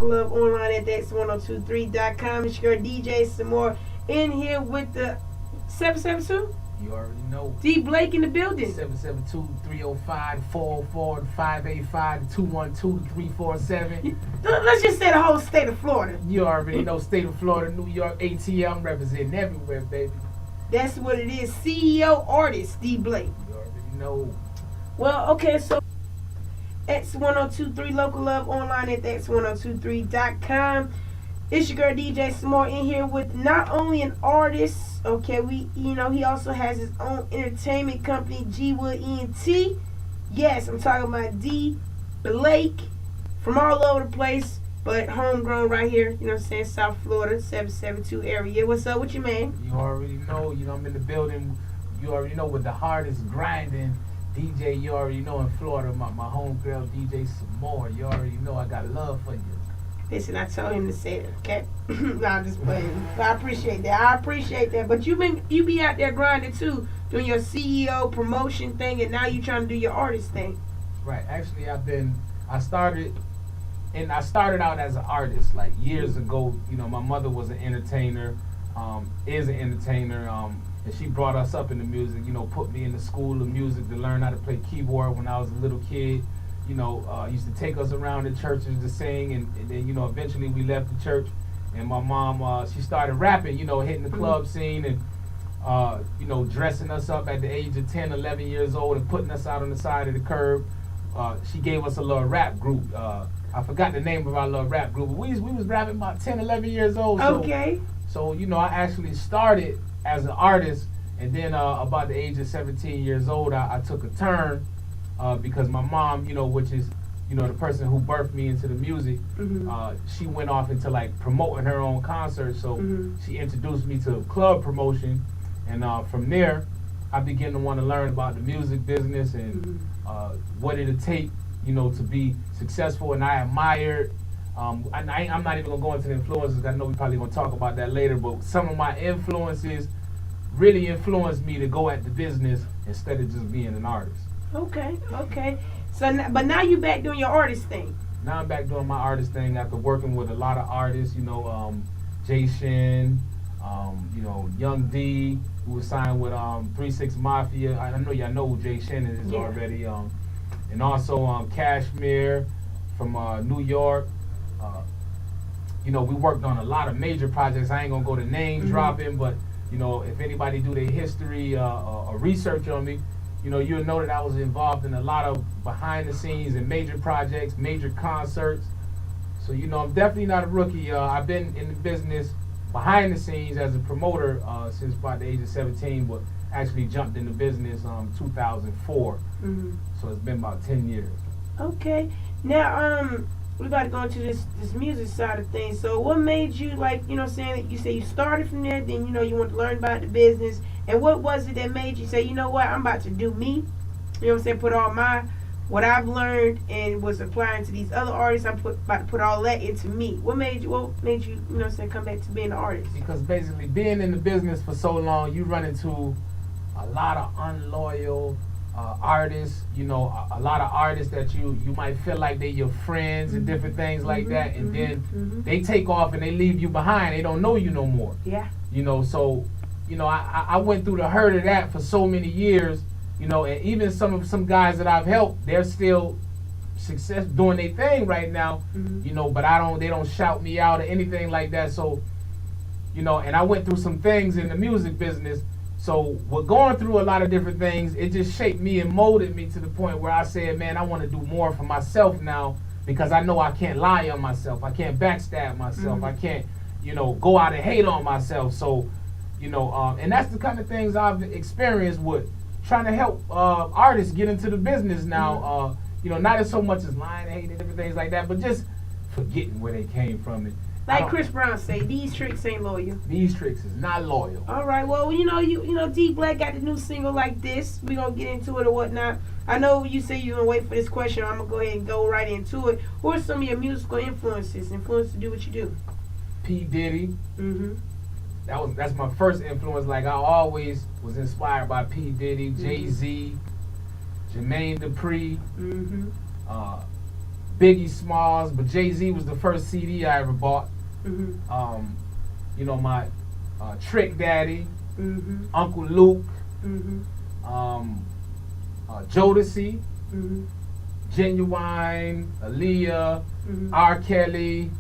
local love online at X102.3fm. It's your DJ Samore in here with the 772. You already know. D.Blake in the building. 772-305-444-585-212-347. Let's just say the whole state of Florida. You already know. State of Florida, New York, ATL. I'm representing everywhere, baby. That's what it is. CEO artist D.Blake. You already know. Well, okay, so X1023 local love online at X1023.com. It's your girl DJ Samore in here with not only an artist, okay, he also has his own entertainment company, G-Wood ENT. Yes, I'm talking about D.Blake from all over the place, but homegrown right here, you know what I'm saying, South Florida, 772 area. What's up with you, man? You already know, I'm in the building. You already know, with the hardest grinding DJ, you already know, in Florida, my homegirl DJ Samore. You already know I got love for you. Listen, I told him to say it, okay? No, I'm just playing. I appreciate that. But you be out there grinding too, doing your CEO promotion thing, and now you trying to do your artist thing. Right. Actually, I started out as an artist like years ago. My mother was an entertainer, is an entertainer, and she brought us up in the music. Put me in the school of music to learn how to play keyboard when I was a little kid. Used to take us around the churches to sing, and then, eventually we left the church, and my mom, she started rapping, hitting the club scene, and, dressing us up at the age of 10, 11 years old and putting us out on the side of the curb. She gave us a little rap group. I forgot the name of our little rap group, but we was rapping about 10, 11 years old. Okay. So, I actually started as an artist, and then about the age of 17 years old, I took a turn. Because my mom, which is, the person who birthed me into the music, she went off into like promoting her own concerts. So she introduced me to club promotion, and from there, I began to want to learn about the music business and what it'd take, to be successful. And I admired. I'm not even gonna go into the influences. I know we probably gonna talk about that later. But some of my influences really influenced me to go at the business instead of just being an artist. Okay. So, but now you back doing your artist thing. Now I'm back doing my artist thing after working with a lot of artists. Jay Shin, Young D, who was signed with 3-6 Mafia. I know y'all know who Jay Shin is already. And also Cashmere from New York. We worked on a lot of major projects. I ain't gonna go to name dropping, but if anybody do their history or research on me, you'll know that I was involved in a lot of behind the scenes and major projects, major concerts. So, I'm definitely not a rookie. I've been in the business behind the scenes as a promoter since about the age of 17, but actually jumped into business 2004. So it's been about 10 years. Okay. Now, we got to go into this music side of things. So what made you, saying, you say you started from there, then, you want to learn about the business. And what was it that made you say, you know what, I'm about to do me? You know what I'm saying? Put all what I've learned and was applying to these other artists, about to put all that into me. What made you, come back to being an artist? Because basically being in the business for so long, you run into a lot of unloyal artists, a lot of artists that you might feel like they're your friends and different things like that, and then they take off and they leave you behind. They don't know you no more. Yeah. So I went through the hurt of that for so many years, and even some guys that I've helped, they're still doing their thing right now, but they don't shout me out or anything like that. So, and I went through some things in the music business. So with going through a lot of different things, it just shaped me and molded me to the point where I said, man, I want to do more for myself now, because I know I can't lie on myself. I can't backstab myself. I can't, go out and hate on myself. So, and that's the kind of things I've experienced with trying to help artists get into the business now. Not as so much as lying, hating, and different things like that, but just forgetting where they came from. Like Chris Brown say, these tricks ain't loyal. These tricks is not loyal. All right, well, D.Blake got the new single Like This. We gonna get into it or whatnot. I know you say you're gonna wait for this question. I'm gonna go ahead and go right into it. Who are some of your musical influences to do what you do? P. Diddy. That's my first influence. Like, I always was inspired by P. Diddy, Jay-Z, Jermaine Dupri, Biggie Smalls, but Jay-Z was the first CD I ever bought. Mm-hmm. My Trick Daddy, Mm-hmm. Uncle Luke, Mm-hmm. Jodeci, Mm-hmm. Genuine, Aaliyah, Mm-hmm. R. Kelly.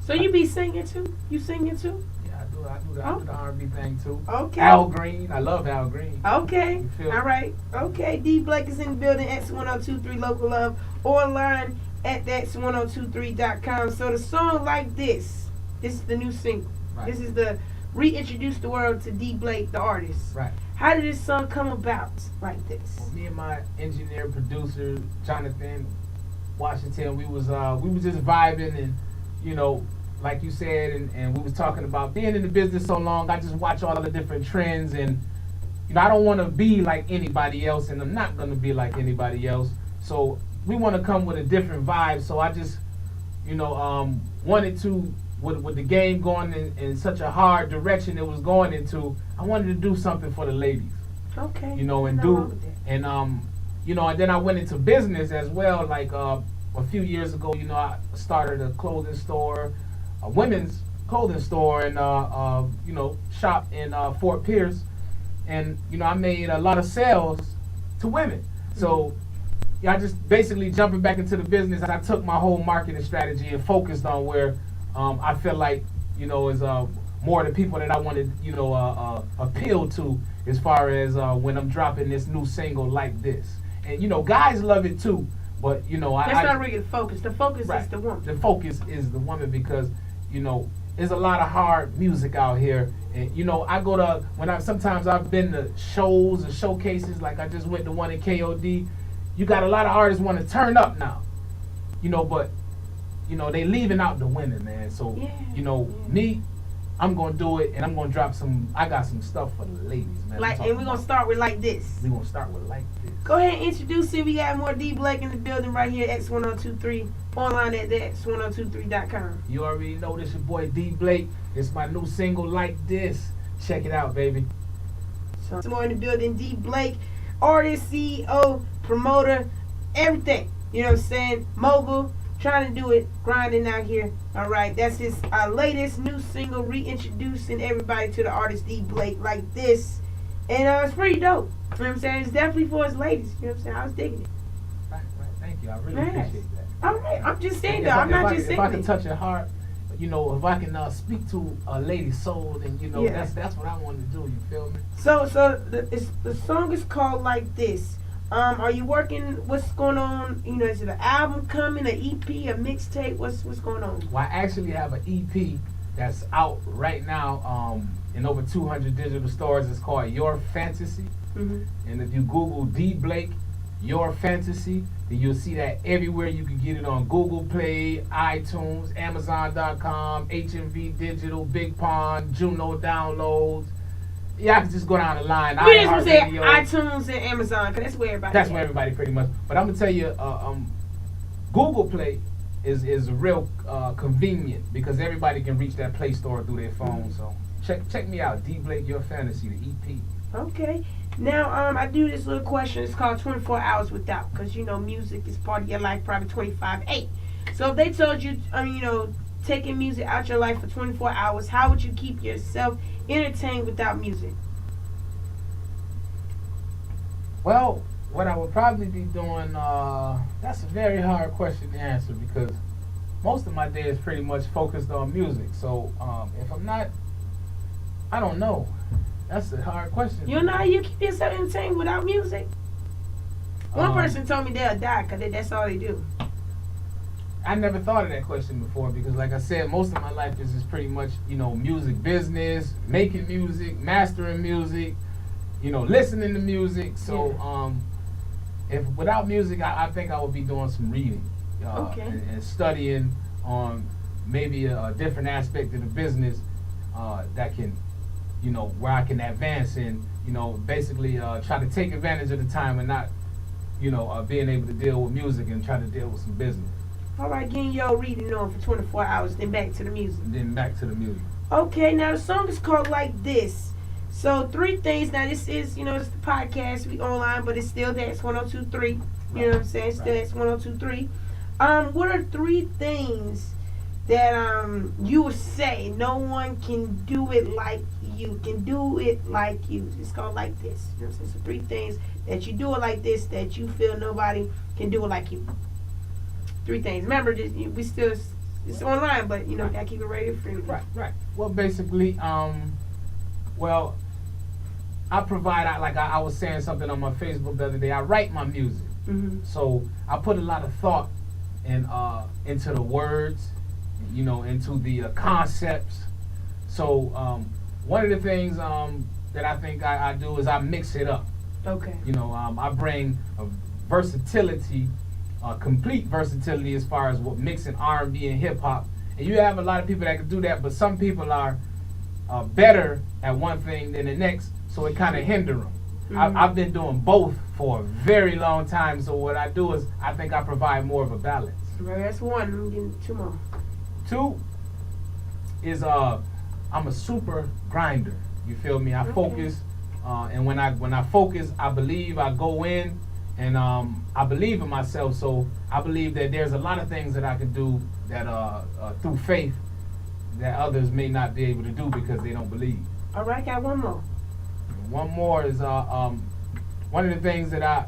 So you be singing too? You singing too? Yeah, I do the R&B thing too. Okay. Al Green, I love Al Green. Okay. You feel All me? right. Okay. D.Blake is in the building. X102.3 Local Love. Online at X102.3.com. So the song Like This is the new single. Right. This is the reintroduce the world to D.Blake, the artist. Right. How did this song come about like this? Well, me and my engineer producer Jonathan Washington, we was just vibing, and like you said, and we was talking about being in the business so long. I just watch all the different trends, and I don't want to be like anybody else, and I'm not gonna be like anybody else. So we want to come with a different vibe. So I just wanted to, with the game going in such a hard direction it was going into, I wanted to do something for the ladies. Okay. And then I went into business as well. Like a few years ago, I started a clothing store, a women's clothing store, and shop in Fort Pierce, and I made a lot of sales to women. So I just basically jumping back into the business. I took my whole marketing strategy and focused on where I feel like is more the people that I wanted appeal to, as far as when I'm dropping this new single Like This. And guys love it too, but that's not really the focus. The focus right. is the woman. The focus is the woman, because there's a lot of hard music out here. And I go to sometimes I've been to shows and showcases. Like I just went to one in KOD. You got a lot of artists want to turn up now, but they leaving out the women, man. So me, I'm gonna do it, and I'm gonna drop I got some stuff for the ladies, man. And we're gonna start with Like This. We're gonna start with Like This. Go ahead and introduce it. We got more D.Blake in the building right here at X1023. Online at X1023.com. You already know this your boy D.Blake. It's my new single Like This. Check it out, baby. So Samore in the building. D.Blake, artist, CEO, promoter, everything. You know what I'm saying? Mogul. Trying to do it, grinding out here. All right, that's his latest new single, reintroducing everybody to the artist D.Blake Like This. And it's pretty dope. You know what I'm saying? It's definitely for his ladies. You know what I'm saying? I was digging it. Right. Thank you. I really appreciate that. All right, I'm just saying though. I'm not just saying. If I can touch your heart, if I can speak to a lady's soul, then that's what I want to do. You feel me? So the song is called Like This. Are you working? What's going on? Is it an album coming, an EP, a mixtape? What's going on? Well, I actually have an EP that's out right now in over 200 digital stores. It's called Your Fantasy. Mm-hmm. And if you Google D.Blake, Your Fantasy, then you'll see that everywhere. You can get it on Google Play, iTunes, Amazon.com, HMV Digital, Big Pond, Juno Downloads. Yeah, I can just go down the line. We just want to say iTunes and Amazon, because that's where everybody. That's where everybody pretty much. But I'm gonna tell you, Google Play is real convenient, because everybody can reach that Play Store through their phone. So check me out, D.Blake, Your Fantasy, the EP. Okay. Now I do this little question. It's called 24 Hours Without, because music is part of your life, probably 25/8. So if they told you, taking music out your life for 24 hours, how would you keep yourself entertained without music? Well, what I would probably be doing, that's a very hard question to answer, because most of my day is pretty much focused on music. So if I'm not, I don't know. That's a hard question. You know how you keep yourself entertained without music? One person told me they'll die because that's all they do. I never thought of that question before, because like I said, most of my life is pretty much, music business, making music, mastering music, listening to music. So if without music, I think I would be doing some reading and studying on maybe a different aspect of the business that can, where I can advance in, basically try to take advantage of the time and not, being able to deal with music and try to deal with some business. All right, getting your reading on for 24 hours, then back to the music. Okay, now the song is called Like This. So 3 things. Now this is, it's the podcast. We online, but it's still there. It's 102.3. You know what I'm saying? It's still it's 102.3. What are three things that you would say no one can do it like you can do it like you? It's called like this. You know what I'm saying? So three things that you do it like this that you feel nobody can do it like you. Three things. Remember, we still it's online, but you know, gotta keep it radio friendly. Right. Well, basically, well, I provide. I was saying something on my Facebook the other day. I write my music, so I put a lot of thought into the words, you know, into the concepts. So one of the things that I think I do is I mix it up. Okay. You know, I bring a versatility. Complete versatility as far as what mixing R&B and hip hop, and you have a lot of people that can do that, but some people are better at one thing than the next, so it kind of hinder them. I've been doing both for a very long time, so what I do is I think I provide more of a balance. Right, that's one. I'm getting two more. Two is I'm a super grinder. You feel me? I focus, and when I focus, I believe. I go in. And I believe in myself, so I believe that there's a lot of things that I can do that through faith that others may not be able to do because they don't believe. All right, got one more. One more is one of the things that I'm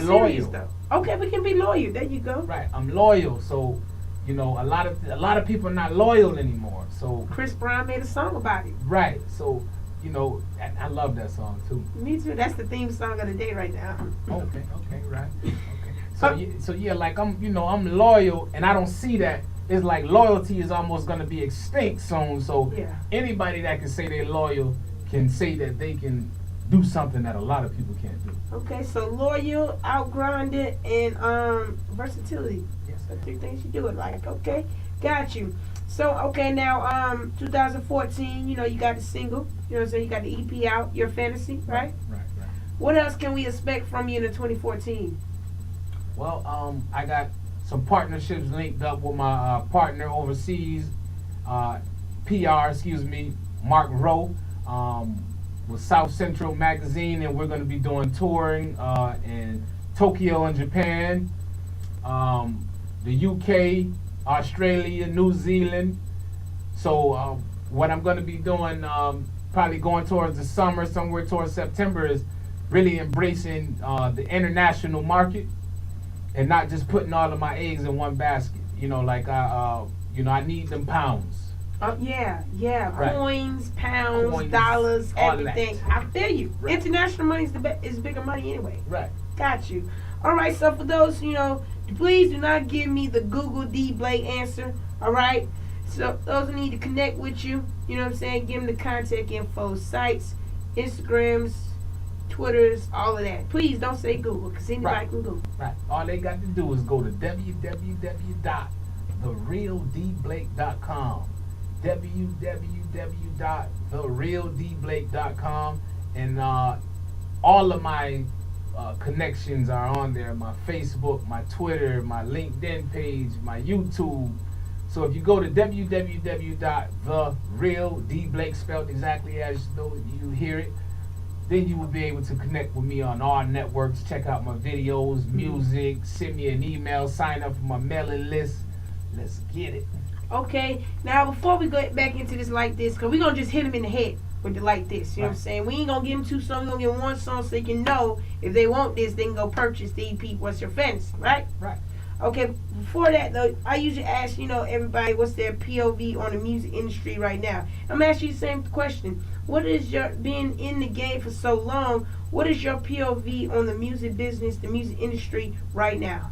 loyal. Though. Okay, we can be loyal. There you go. Right, I'm loyal. So, you know, a lot of people are not loyal anymore. So Chris Brown made a song about it. Right. So, you know, I love that song too. Me too. That's the theme song of the day right now. Okay, right. Okay. So yeah, like I'm loyal, and I don't see that. It's like loyalty is almost gonna be extinct soon. So anybody that can say they're loyal can say that they can do something that a lot of people can't do. Okay, so loyal, outgrinded, and versatility. Yes. The three things you do it like. Okay, got you. So, okay, now, 2014, you know, you got the single, you know what I'm saying, you got the EP out, Your Fantasy, right? Right. What else can we expect from you in 2014? Well, I got some partnerships linked up with my partner overseas, Mark Rowe, with South Central Magazine, and we're going to be doing touring in Tokyo and Japan, the UK, Australia, New Zealand. So what I'm going to be doing, probably going towards the summer, somewhere towards September, is really embracing the international market and not just putting all of my eggs in one basket. You know, like I need them pounds. Yeah. Right. Coins, pounds, dollars, everything. I feel you. Right. International money is bigger money anyway. Right. Got you. All right. So for those, you know, please do not give me the Google D.Blake answer. All right. So those who need to connect with you, you know what I'm saying, give them the contact info, sites, Instagrams, Twitters, all of that. Please don't say Google, because anybody can Google. Right. All they got to do is go to www.therealdblake.com. www.therealdblake.com, and all of my connections are on there. My Facebook, my Twitter, my LinkedIn page, my YouTube. So if you go to www.therealdblake, spelled exactly as though you hear it, then you will be able to connect with me on all networks, check out my videos, music, send me an email, sign up for my mailing list. Let's get it. Okay, now before we go back into this like this, because we're going to just hit them in the head with the like this, you know what I'm saying? We ain't going to give them two songs, we're going to give them one song so they can know if they want this, they can go purchase the EP, What's Your Fantasy, right? Right. Okay, before that though, I usually ask, you know, everybody what's their POV on the music industry right now. I'm going to ask you the same question. What is your, being in the game for so long, what is your POV on the music business, the music industry right now?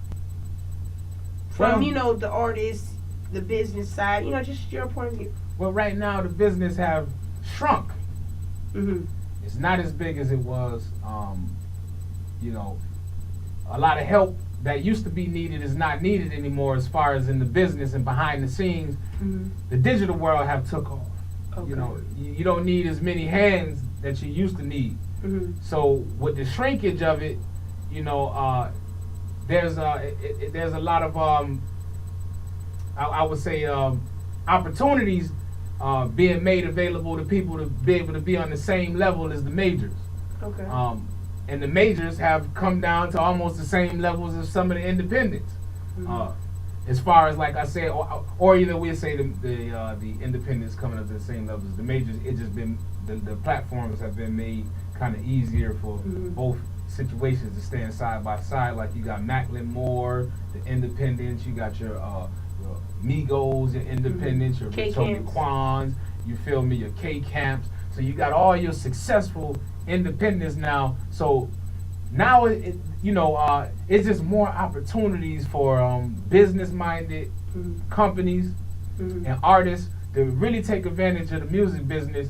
From, you know, the artist, the business side, you know, just your point of view. Well, right now the business have shrunk. It's not as big as it was. You know, a lot of help that used to be needed is not needed anymore as far as in the business and behind the scenes. The digital world have took off. Okay. You know, you don't need as many hands that you used to need. So with the shrinkage of it, you know, there's a lot of I would say opportunities being made available to people to be able to be on the same level as the majors. Okay. And the majors have come down to almost the same levels as some of the independents. As far as like I said, or either we say the independents coming up to the same level as the majors, it just been the platforms have been made kind of easier for both situations to stand side by side. Like you got Macklin Moore, the independents, you got your Migos, your independents, your Tony Quans, you feel me, your K Camps. So you got all your successful independents now. So now it's just more opportunities for business-minded companies and artists to really take advantage of the music business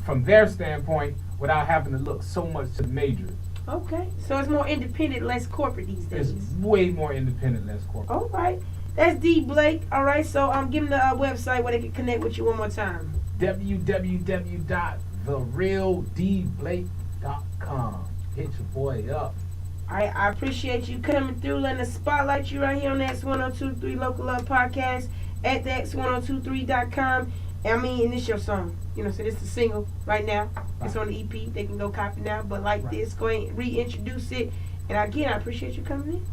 from their standpoint without having to look so much to the majors. Okay, so it's more independent, less corporate these days. It's way more independent, less corporate. All right, that's D.Blake. All right, so I'm giving the website where they can connect with you one more time. www.therealdblake.com. Hit your boy up. All right, I appreciate you coming through, letting us spotlight you right here on the X102.3 Local Love Podcast at the X102.3.com. I mean, and this your song. So this is the single right now. It's on the EP. They can go copy now. But like this, go ahead and reintroduce it. And again, I appreciate you coming in.